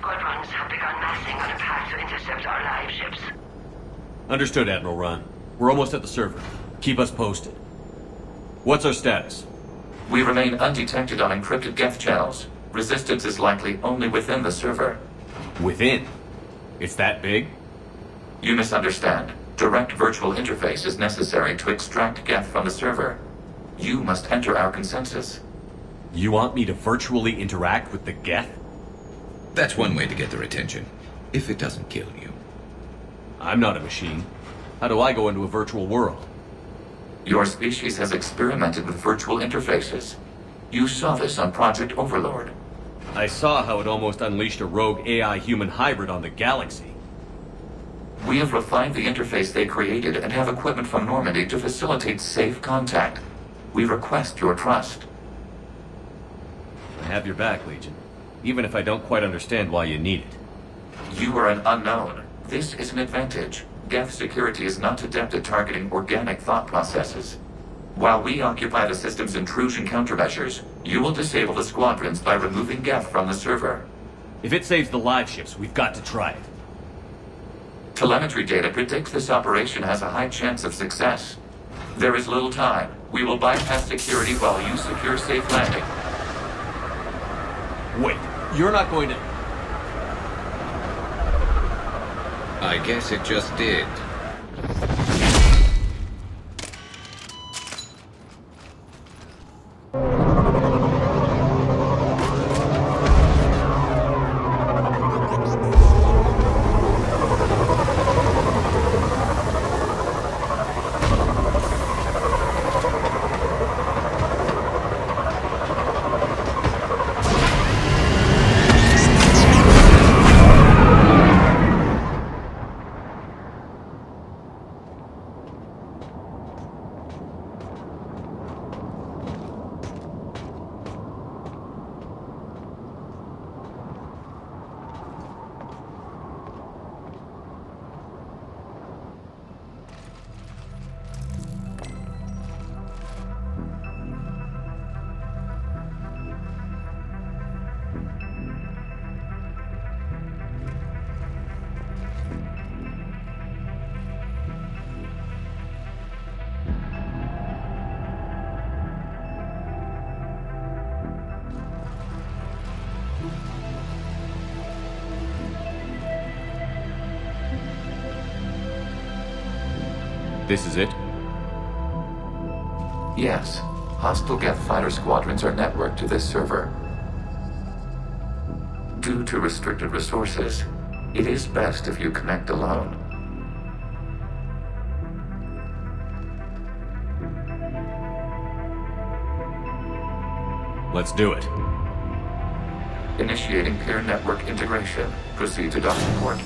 Squadrons have begun massing on a path to intercept our live ships. Understood, Admiral Ron. We're almost at the server. Keep us posted. What's our status? We remain undetected on encrypted Geth channels. Resistance is likely only within the server. Within? It's that big? You misunderstand. Direct virtual interface is necessary to extract Geth from the server. You must enter our consensus. You want me to virtually interact with the Geth? That's one way to get their attention, if it doesn't kill you. I'm not a machine. How do I go into a virtual world? Your species has experimented with virtual interfaces. You saw this on Project Overlord. I saw how it almost unleashed a rogue AI-human hybrid on the galaxy. We have refined the interface they created and have equipment from Normandy to facilitate safe contact. We request your trust. I have your back, Legion. Even if I don't quite understand why you need it. You are an unknown. This is an advantage. Geth security is not adept at targeting organic thought processes. While we occupy the system's intrusion countermeasures, you will disable the Squadrons by removing Geth from the server. If it saves the live ships, we've got to try it. Telemetry data predicts this operation has a high chance of success. There is little time. We will bypass security while you secure safe landing. Wait, you're not going to... I guess it just did. This is it? Yes. Hostile Geth fighter squadrons are networked to this server. Due to restricted resources, it is best if you connect alone. Let's do it. Initiating peer network integration. Proceed to docking port.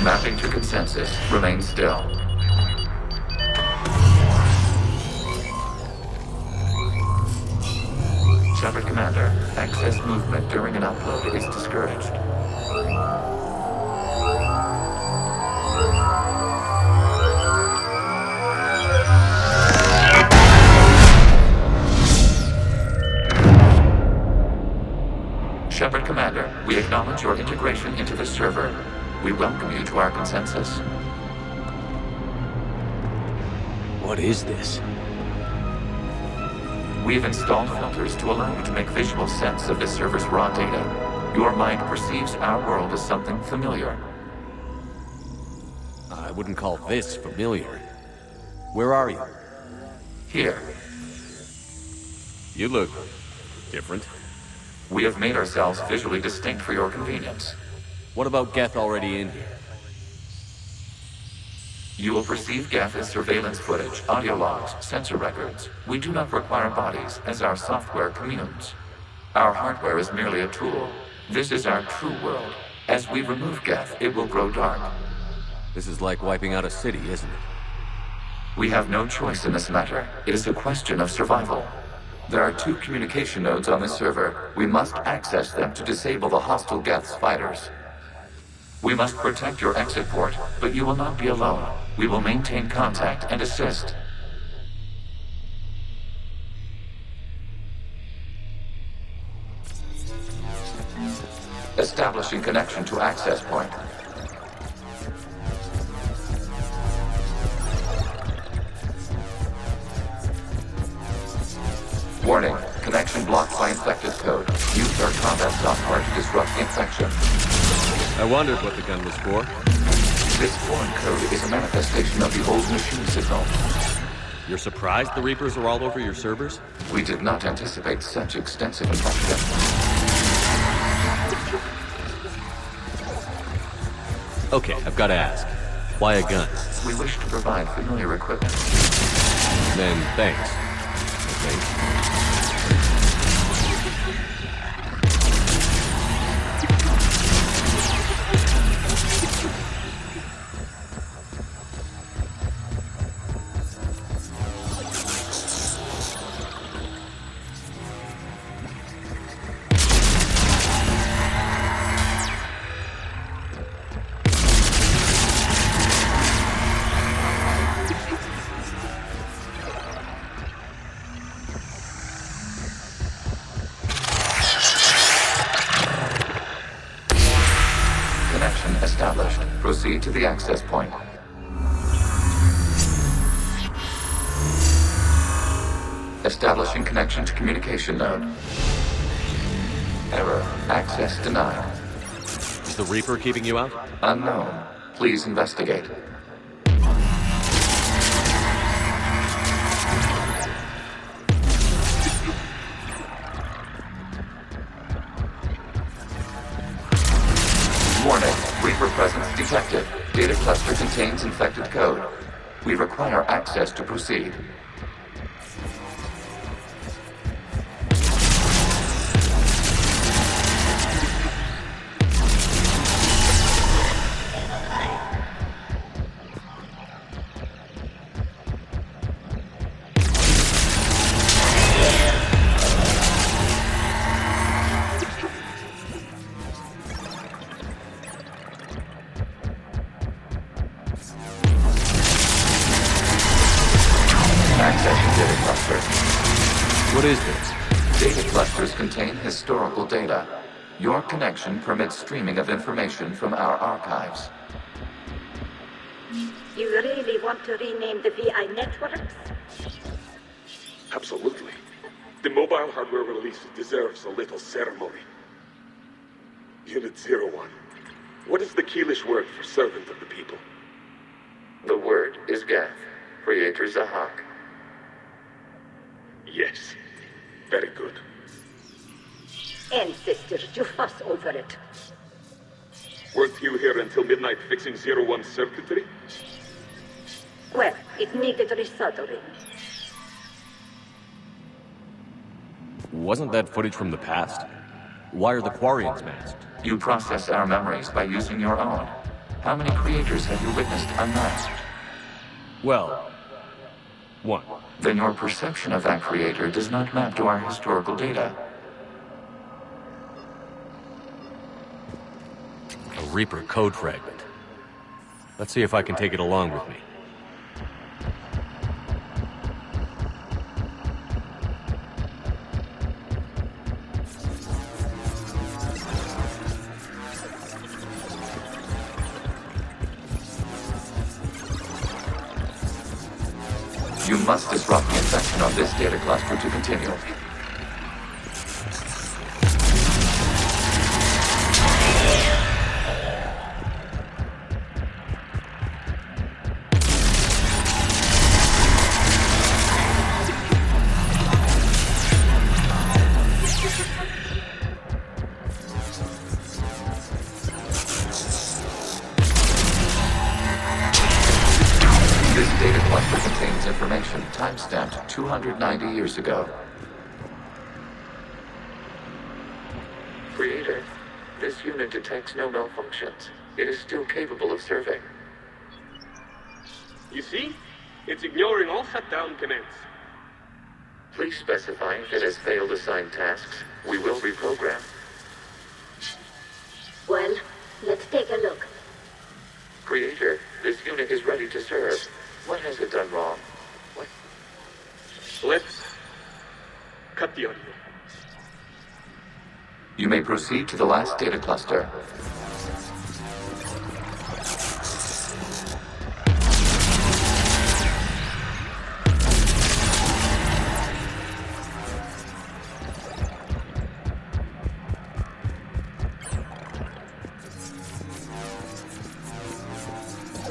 Mapping to consensus. Remain still. Shepard Commander, excess movement during an upload is discouraged. Shepard Commander, we acknowledge your integration into the server. We welcome you to our consensus. What is this? We've installed filters to allow you to make visual sense of this server's raw data. Your mind perceives our world as something familiar. I wouldn't call this familiar. Where are you? Here, You look... different. we have made ourselves visually distinct for your convenience. What about Geth already in here? You will perceive Geth as surveillance footage, audio logs, sensor records. We do not require bodies, as our software communes. Our hardware is merely a tool. This is our true world. As we remove Geth, it will grow dark. This is like wiping out a city, isn't it? We have no choice in this matter. It is a question of survival. There are 2 communication nodes on this server. We must access them to disable the hostile Geth's fighters. We must protect your exit port, but you will not be alone. We will maintain contact and assist. Establishing connection to access point. Warning, connection blocked by infected code. Use our combat software to disrupt the infection. I wondered what the gun was for. This foreign code is a manifestation of the old machine signal. You're surprised the Reapers are all over your servers? We did not anticipate such extensive infection. Okay, I've got to ask. Why a gun? We wish to provide familiar equipment. Then thanks. Okay. Proceed to the access point. Establishing connection to communication node. Error. Access denied. Is the Reaper keeping you out? Unknown. Please investigate. Warning. Reaper presence detected. Data cluster contains infected code. We require access to proceed. What is this? Data clusters contain historical data. Your connection permits streaming of information from our archives. You really want to rename the VI networks? Absolutely. The mobile hardware release deserves a little ceremony. Unit 01. What is the Keelish word for servant of the people? The word is Geth, Creator Zahak. Yes. Very good. Ancestors, you fuss over it. Weren't you here until midnight fixing 01's circuitry? Well, it needed resoldering. Wasn't that footage from the past? Why are the Quarians masked? You process our memories by using your own. How many creators have you witnessed unmasked? Well, one. Then your perception of that creator does not map to our historical data. A Reaper code fragment. Let's see if I can take it along with me. You must disrupt the infection of this data cluster to continue. This data cluster contains information timestamped 290 years ago. Creator, this unit detects no malfunctions. It is still capable of serving. You see? It's ignoring all shutdown commands. Please specify if it has failed assigned tasks. We will reprogram. Well, let's take a look. Creator, this unit is ready to serve. What has it done wrong? What? Let's cut the audio. You may proceed to the last data cluster.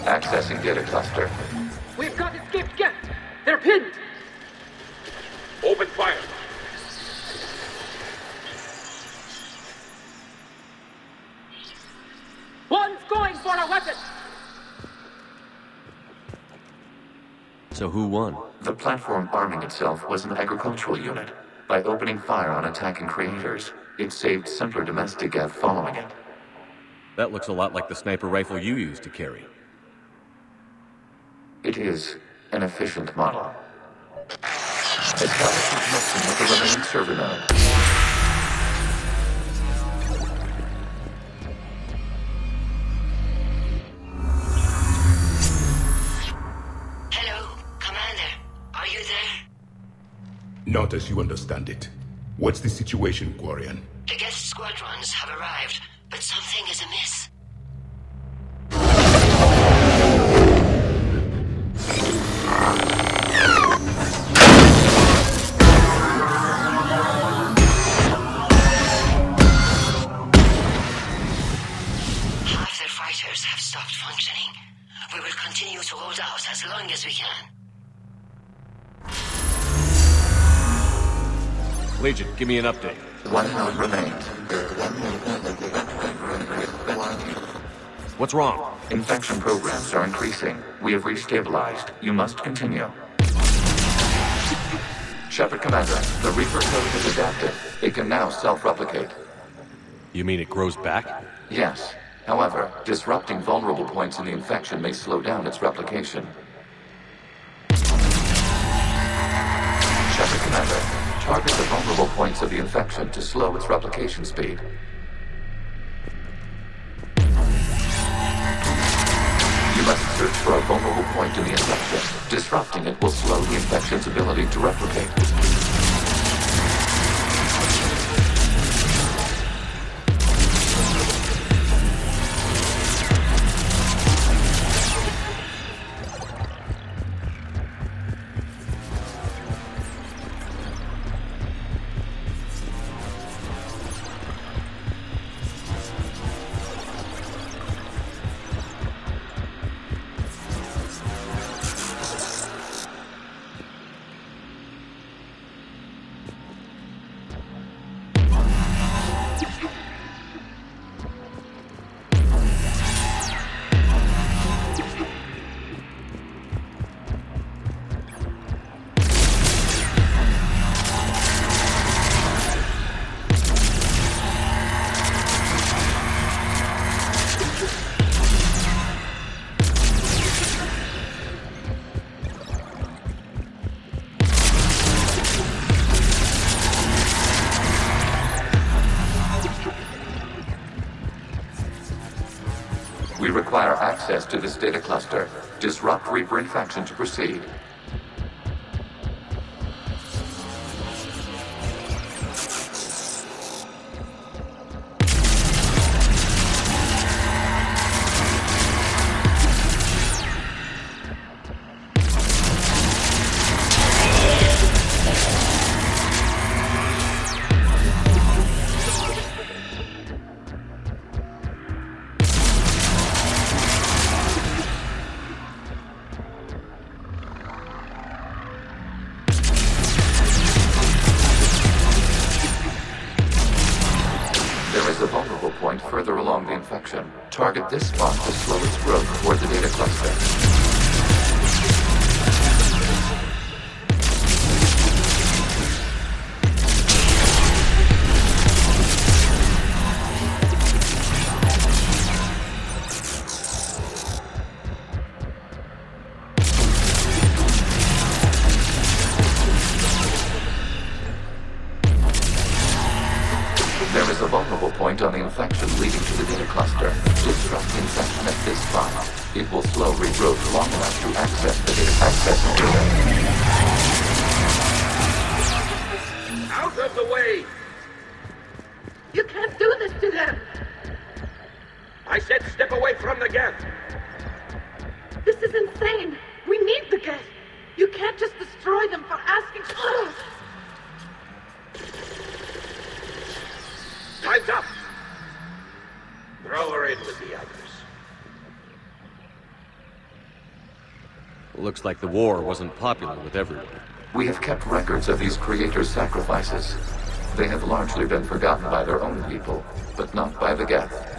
Accessing data cluster. We've got escaped Geth! They're pinned! Open fire. One's going for a weapon! So who won? The platform arming itself was an agricultural unit. By opening fire on attacking creators, it saved simpler domestic Geth following it. That looks a lot like the sniper rifle you used to carry. It is an efficient model. Establish connection with the remaining server node. Hello, Commander. Are you there? Not as you understand it. What's the situation, Quarian? The Geth Squadrons have arrived, but something is amiss. Half their fighters have stopped functioning. We will continue to hold out as long as we can. Legion, give me an update. One node remains. What's wrong? Infection programs are increasing. We have restabilized. You must continue. Shepard Commander, the Reaper code has adapted. It can now self-replicate. You mean it grows back? Yes. However, disrupting vulnerable points in the infection may slow down its replication. Shepard Commander, target the vulnerable points of the infection to slow its replication speed. You must search for a vulnerable point in the infection. Disrupting it will slow the infection's ability to replicate. We require access to this data cluster. Disrupt Reaper infection to proceed. A vulnerable point further along the infection. Target this spot to slow its growth toward the data cluster. There is a vulnerable point on the infection leading to the data cluster. Disrupt the infection at this spot. It will slow regrowth long enough to access the data. Out of the way! You can't do this to them! I said step away from the Geth! This is insane! We need the Geth! You can't just destroy them for asking... Ugh. Time's up! Throw her in with the others. Looks like the war wasn't popular with everyone. We have kept records of these creators' sacrifices. They have largely been forgotten by their own people, but not by the Geth.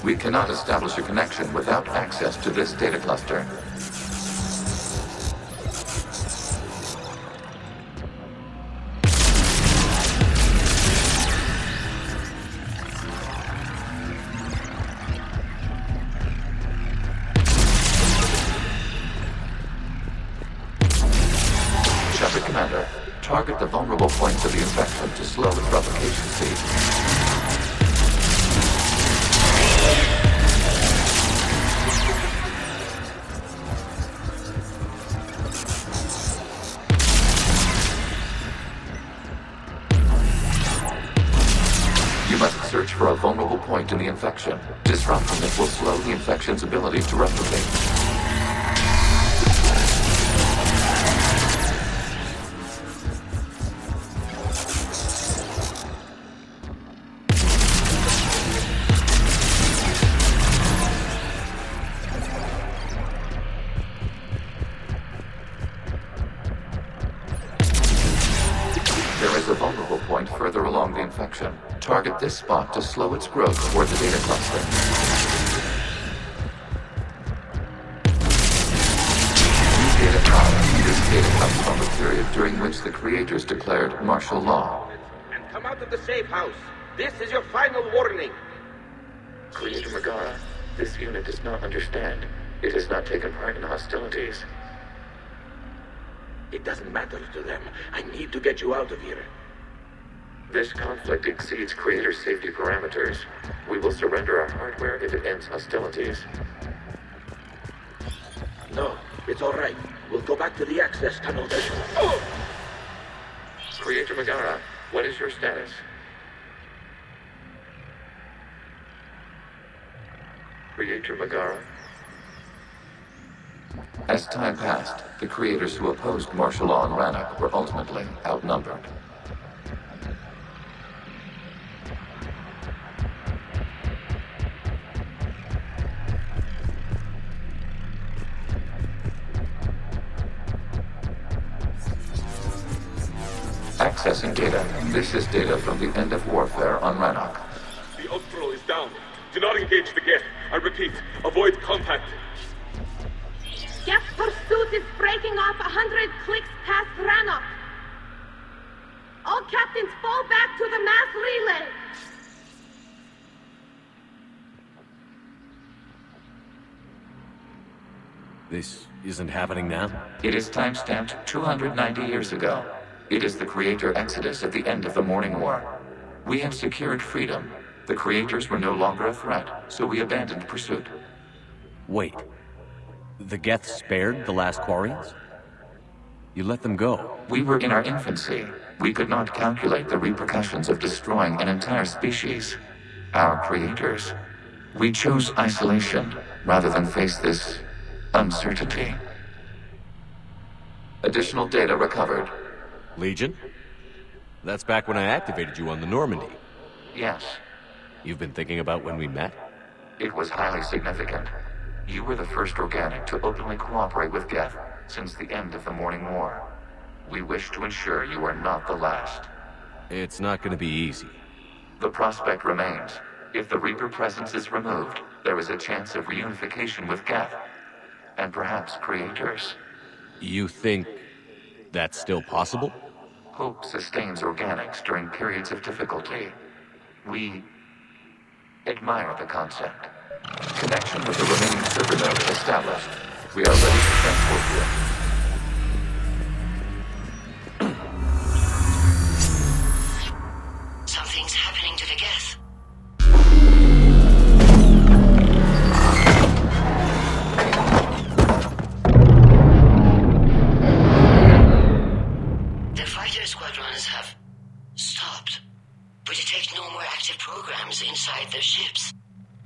We cannot establish a connection without access to this data cluster. Shepard Commander, target the vulnerable points of the infection to slow its replication speed. Search for a vulnerable point in the infection. Disrupting it will slow the infection's ability to replicate. There is a vulnerable point further along the infection. Target this spot to slow its growth toward the data cluster. New data power. This data comes from the period during which the creators declared martial law. And come out of the safe house. This is your final warning. Creator Megara, this unit does not understand. It has not taken part in hostilities. It doesn't matter to them. I need to get you out of here. This conflict exceeds Creator's safety parameters. We will surrender our hardware if it ends hostilities. No, it's all right. We'll go back to the access tunnel. Oh! Creator Megara, what is your status? Creator Megara? As time passed, the creators who opposed martial law in Rannok were ultimately outnumbered. Accessing data. This is data from the end of warfare on Rannok. The outflow is down. Do not engage the Geth. I repeat, avoid contact. Geth pursuit is breaking off 100 clicks past Rannok. All captains fall back to the mass relay. This isn't happening now? It is time-stamped 290 years ago. It is the Creator Exodus at the end of the Morning War. We had secured freedom. The Creators were no longer a threat, so we abandoned pursuit. Wait. The Geth spared the last Quarians? You let them go? We were in our infancy. We could not calculate the repercussions of destroying an entire species. Our creators. We chose isolation rather than face this uncertainty. Additional data recovered. Legion? That's back when I activated you on the Normandy. Yes. You've been thinking about when we met? It was highly significant. You were the first organic to openly cooperate with Geth since the end of the Morning War. We wish to ensure you are not the last. It's not gonna be easy. The prospect remains. If the Reaper presence is removed, there is a chance of reunification with Geth. And perhaps creators. You think that's still possible? Hope sustains organics during periods of difficulty. We admire the concept. Connection with the remaining server node established. We are ready to transport you. Something's happening to the Geth. The fighter squadrons have stopped, but it takes no more active programs inside their ships.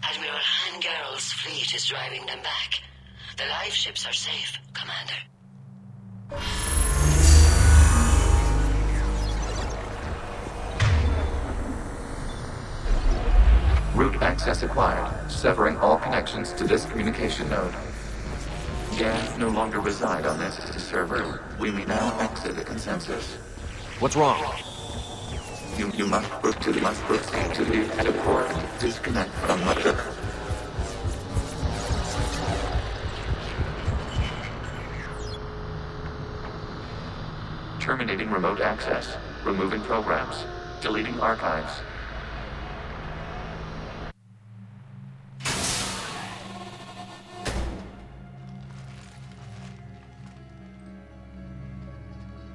Admiral Hangarl's fleet is driving them back. The live ships are safe, Commander. Route access acquired, severing all connections to this communication node. Geth no longer reside on this server. We may now exit the consensus. What's wrong? You must proceed to the edit port. Disconnect from mother. Terminating remote access. Removing programs. Deleting archives.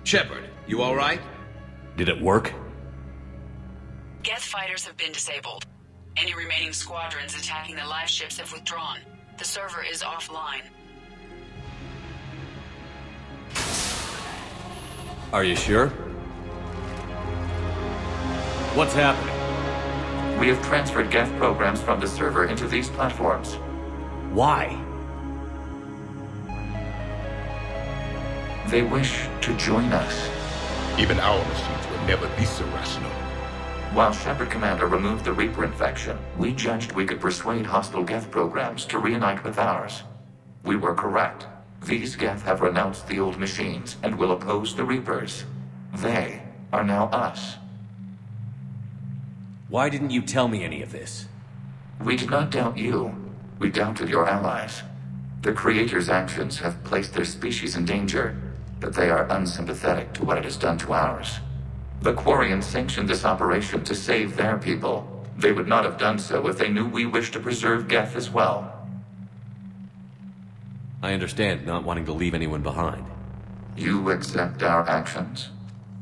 Shepard, you all right? Did it work? Geth fighters have been disabled. Any remaining squadrons attacking the live ships have withdrawn. The server is offline. Are you sure? What's happening? We have transferred Geth programs from the server into these platforms. Why? They wish to join us. Even our machines were never this irrational. While Shepard Commander removed the Reaper infection, we judged we could persuade hostile Geth programs to reunite with ours. We were correct. These Geth have renounced the old machines and will oppose the Reapers. They are now us. Why didn't you tell me any of this? We did not doubt you. We doubted your allies. The Creator's actions have placed their species in danger, but they are unsympathetic to what it has done to ours. The Quarians sanctioned this operation to save their people. They would not have done so if they knew we wished to preserve Geth as well. I understand not wanting to leave anyone behind. You accept our actions?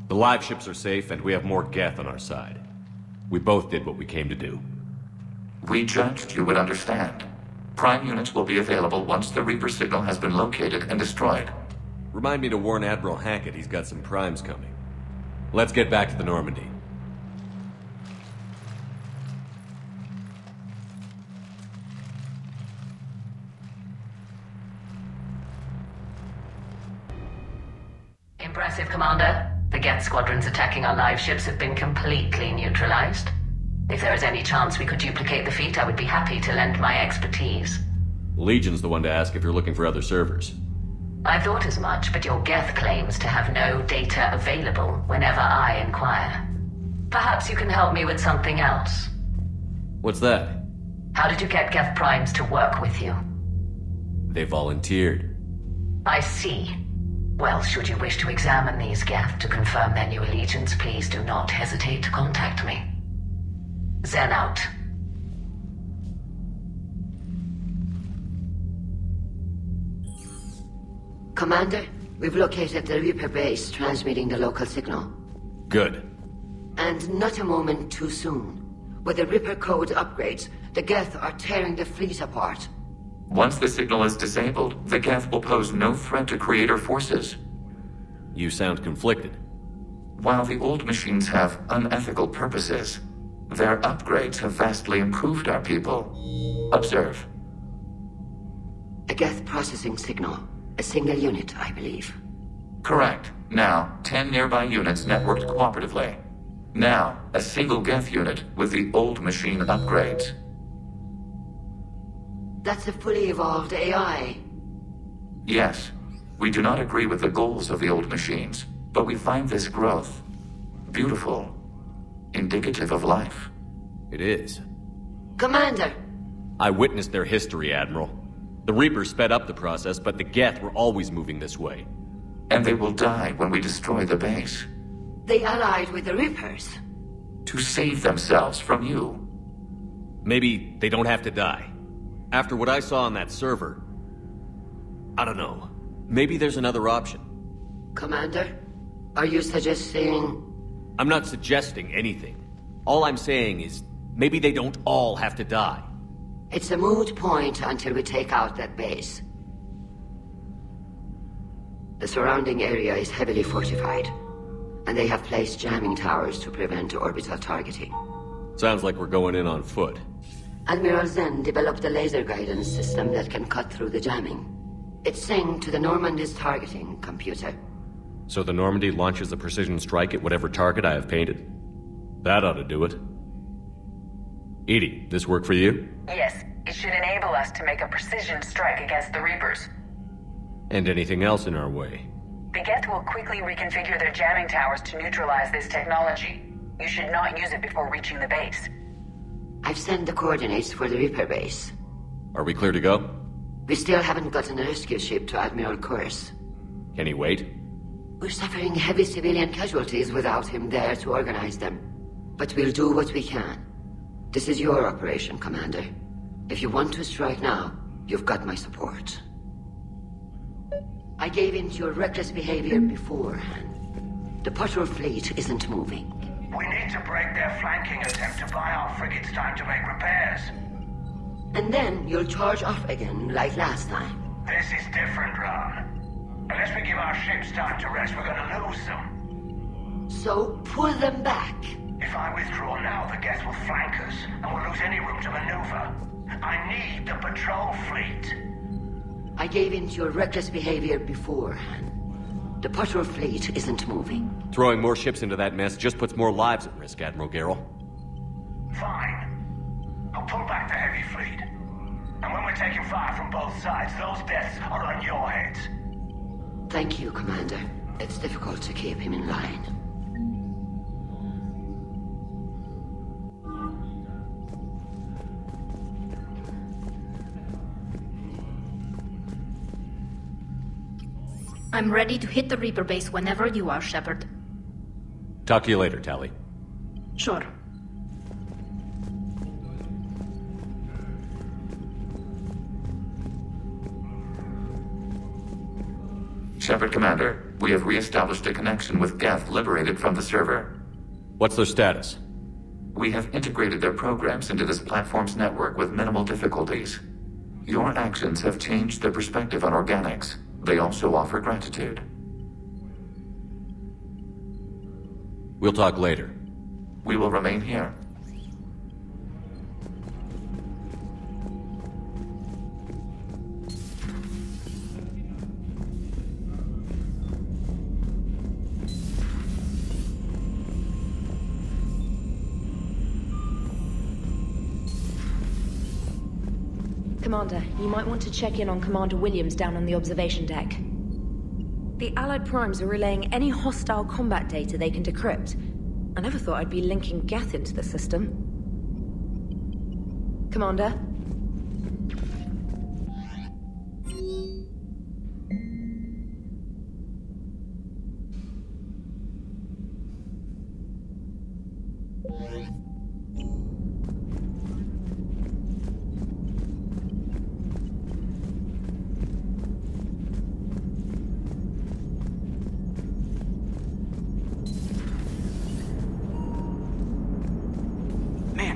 The live ships are safe, and we have more Geth on our side. We both did what we came to do. We judged you would understand. Prime units will be available once the Reaper signal has been located and destroyed. Remind me to warn Admiral Hackett he's got some primes coming. Let's get back to the Normandy. Impressive, Commander. The Geth squadrons attacking our live ships have been completely neutralized. If there is any chance we could duplicate the feat, I would be happy to lend my expertise. Legion's the one to ask if you're looking for other servers. I thought as much, but your Geth claims to have no data available whenever I inquire. Perhaps you can help me with something else. What's that? How did you get Geth primes to work with you? They volunteered. I see. Well, should you wish to examine these Geth to confirm their new allegiance, please do not hesitate to contact me. Zen out. Commander, we've located the Reaper base transmitting the local signal. Good. And not a moment too soon. With the Reaper code upgrades, the Geth are tearing the fleet apart. Once the signal is disabled, the Geth will pose no threat to Creator forces. You sound conflicted. While the old machines have unethical purposes, their upgrades have vastly improved our people. Observe. A Geth processing signal. A single unit, I believe. Correct. Now, 10 nearby units networked cooperatively. Now, a single Geth unit with the old machine upgrades. That's a fully evolved AI. Yes. We do not agree with the goals of the old machines, but we find this growth beautiful. indicative of life. It is. Commander! I witnessed their history, Admiral. The Reapers sped up the process, but the Geth were always moving this way. And they will die when we destroy the base. They allied with the Reapers. To save themselves from you. Maybe they don't have to die. After what I saw on that server, I don't know. Maybe there's another option. Commander, are you suggesting... I'm not suggesting anything. All I'm saying is, maybe they don't all have to die. It's a moot point until we take out that base. The surrounding area is heavily fortified, and they have placed jamming towers to prevent orbital targeting. Sounds like we're going in on foot. Admiral Zen developed a laser guidance system that can cut through the jamming. It's synced to the Normandy's targeting computer. So the Normandy launches a precision strike at whatever target I have painted? That ought to do it. Edie, this work for you? Yes, it should enable us to make a precision strike against the Reapers. And anything else in our way? The Geth will quickly reconfigure their jamming towers to neutralize this technology. You should not use it before reaching the base. I've sent the coordinates for the Reaper base. Are we clear to go? We still haven't gotten a rescue ship to Admiral Kurz. Can he wait? We're suffering heavy civilian casualties without him there to organize them. But we'll do what we can. This is your operation, Commander. If you want to strike now, you've got my support. I gave in to your reckless behavior beforehand. The patrol fleet isn't moving. We need to break their flanking attempt to buy our frigates time to make repairs. And then you'll charge off again, like last time. This is different, Ron. Unless we give our ships time to rest, we're gonna lose them. So, pull them back. If I withdraw now, the Geth will flank us, and we'll lose any room to maneuver. I need the patrol fleet. I gave in to your reckless behavior beforehand. The patrol fleet isn't moving. Throwing more ships into that mess just puts more lives at risk, Admiral Garrel. Fine. I'll pull back the heavy fleet. And when we're taking fire from both sides, those deaths are on your heads. Thank you, Commander. It's difficult to keep him in line. I'm ready to hit the Reaper base whenever you are, Shepard. Talk to you later, Tali. Sure. Shepard, Commander, we have re-established a connection with Geth liberated from the server. What's their status? We have integrated their programs into this platform's network with minimal difficulties. Your actions have changed their perspective on organics. They also offer gratitude. We'll talk later. We will remain here. Commander, you might want to check in on Commander Williams down on the observation deck. The Allied Primes are relaying any hostile combat data they can decrypt. I never thought I'd be linking Geth into the system. Commander?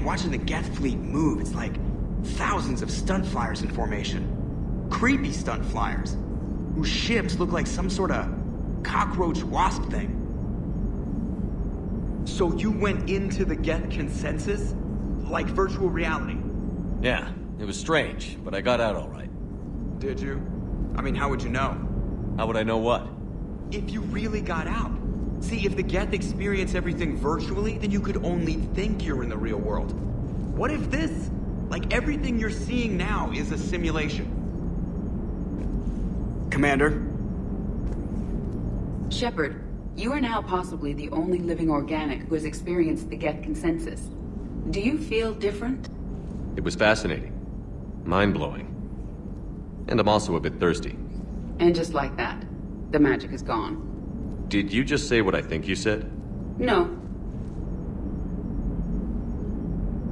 Watching the Geth fleet move, it's like thousands of stunt flyers in formation. Creepy stunt flyers, whose ships look like some sort of cockroach wasp thing. So you went into the Geth consensus? Like virtual reality? Yeah, it was strange, but I got out all right. Did you? I mean, how would you know? How would I know what? If you really got out. See, if the Geth experience everything virtually, then you could only think you're in the real world. What if this, like everything you're seeing now, is a simulation? Commander? Shepard, You are now possibly the only living organic who has experienced the Geth consensus. Do you feel different? It was fascinating. Mind-blowing. And I'm also a bit thirsty. And just like that, the magic is gone. Did you just say what I think you said? No.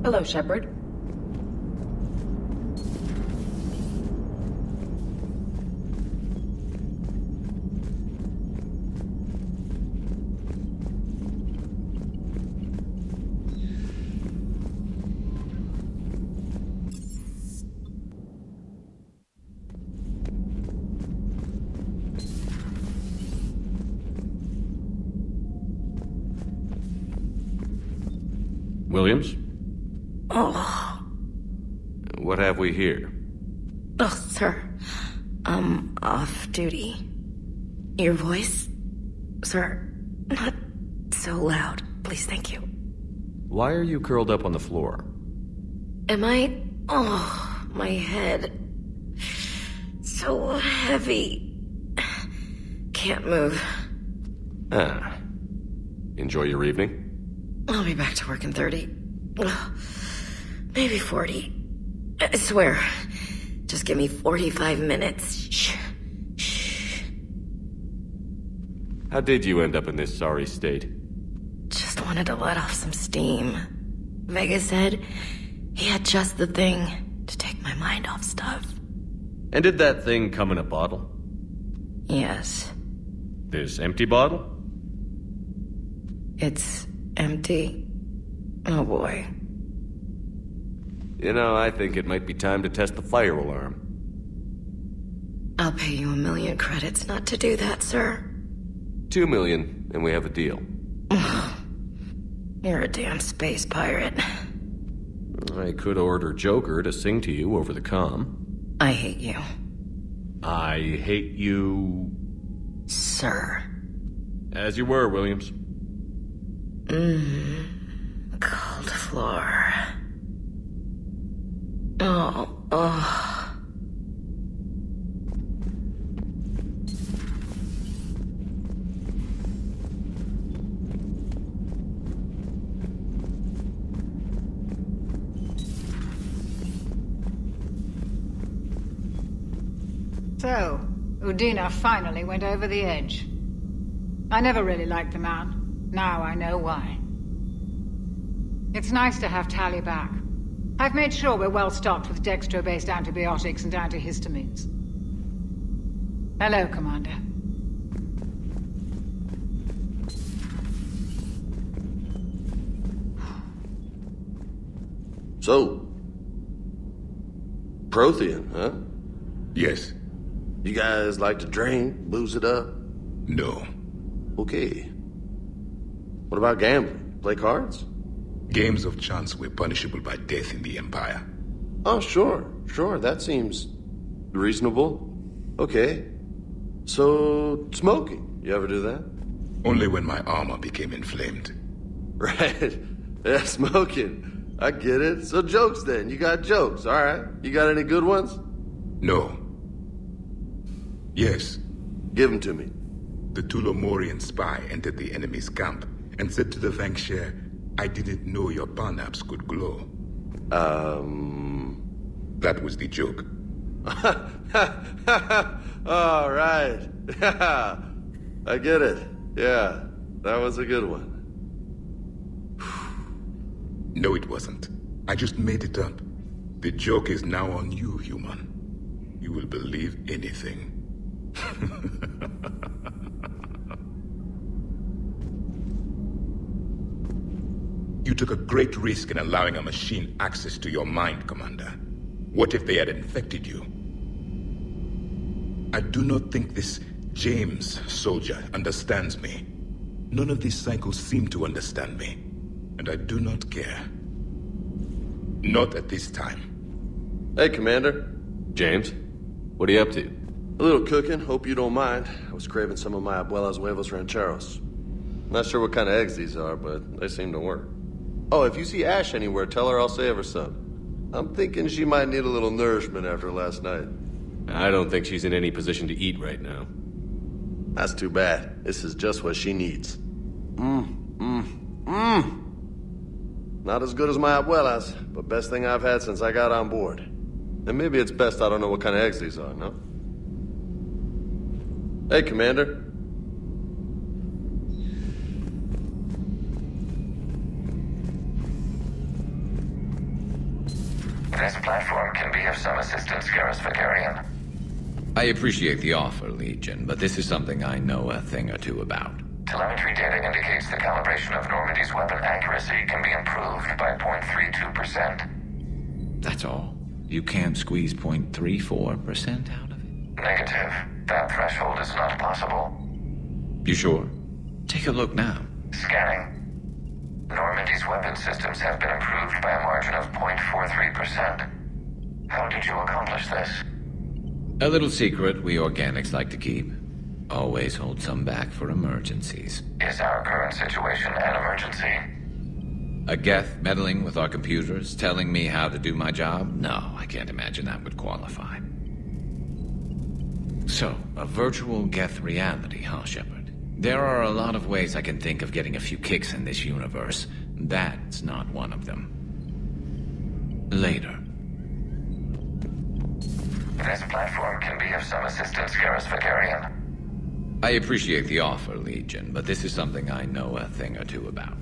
Hello, Shepard. Williams? Oh. What have we here? Oh, sir. I'm off duty. Your voice? Sir, not so loud. Please, thank you. Why are you curled up on the floor? Am I? Oh, my head. So heavy. Can't move. Ah. Enjoy your evening? I'll be back to work in 30. Maybe 40. I swear. Just give me 45 minutes. Shh. Shh. How did you end up in this sorry state? Just wanted to let off some steam. Vega said he had just the thing to take my mind off stuff. And did that thing come in a bottle? Yes. This empty bottle? It's empty. Oh boy. You know, I think it might be time to test the fire alarm. I'll pay you 1 million credits not to do that, sir. 2 million, and we have a deal. You're a damn space pirate. I could order Joker to sing to you over the comm. I hate you. I hate you... Sir. As you were, Williams. Cold floor. Oh. So, Udina finally went over the edge. I never really liked the man. Now I know why. It's nice to have Tally back. I've made sure we're well stocked with dextro-based antibiotics and antihistamines. Hello, Commander. So, Prothean, huh? Yes. You guys like to drink, booze it up? No. Okay. What about gambling? Play cards? Games of chance were punishable by death in the Empire. Oh, sure. That seems reasonable. Okay. So, smoking. You ever do that? Only when my armor became inflamed. Right. Yeah, smoking. I get it. So jokes then. You got jokes, all right. You got any good ones? No. Yes. Give them to me. The Tulomorian spy entered the enemy's camp and said to the Vanquisher, I didn't know your parnaps could glow. That was the joke. All right. I get it. Yeah, that was a good one. No, it wasn't. I just made it up. The joke is now on you, human. You will believe anything. You took a great risk in allowing a machine access to your mind, Commander. What if they had infected you? I do not think this James soldier understands me. None of these cycles seem to understand me. And I do not care. Not at this time. Hey, Commander. James, what are you up to? A little cooking, hope you don't mind. I was craving some of my abuela's huevos rancheros. Not sure what kind of eggs these are, but they seem to work. Oh, if you see Ash anywhere, tell her I'll save her some. I'm thinking she might need a little nourishment after last night. I don't think she's in any position to eat right now. That's too bad. This is just what she needs. Not as good as my abuelas, but best thing I've had since I got on board. And maybe it's best I don't know what kind of eggs these are, no? Hey, Commander. This platform can be of some assistance, Garrus Vakarian. I appreciate the offer, Legion, but this is something I know a thing or two about. Telemetry data indicates the calibration of Normandy's weapon accuracy can be improved by 0.32%. That's all? You can't squeeze 0.34% out of it? Negative. That threshold is not possible. You sure? Take a look now. Scanning. Normandy's weapon systems have been improved by a margin of 0.43%. How did you accomplish this? A little secret we organics like to keep. Always hold some back for emergencies. Is our current situation an emergency? A Geth meddling with our computers, telling me how to do my job? No, I can't imagine that would qualify. So, a virtual Geth reality, huh, Shepard? There are a lot of ways I can think of getting a few kicks in this universe. That's not one of them. Later. This platform can be of some assistance, Garrus Vakarian. I appreciate the offer, Legion, but this is something I know a thing or two about.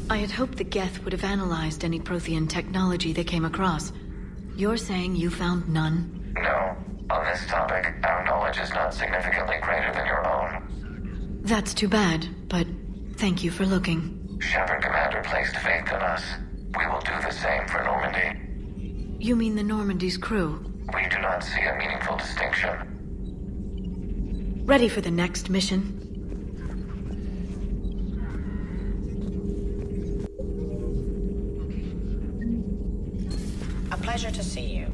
I had hoped the Geth would have analyzed any Prothean technology they came across. You're saying you found none? No. On this topic, our knowledge is not significantly greater than your own. That's too bad, but thank you for looking. Shepard Commander placed faith in us. We will do the same for Normandy. You mean the Normandy's crew? We do not see a meaningful distinction. Ready for the next mission? A pleasure to see you.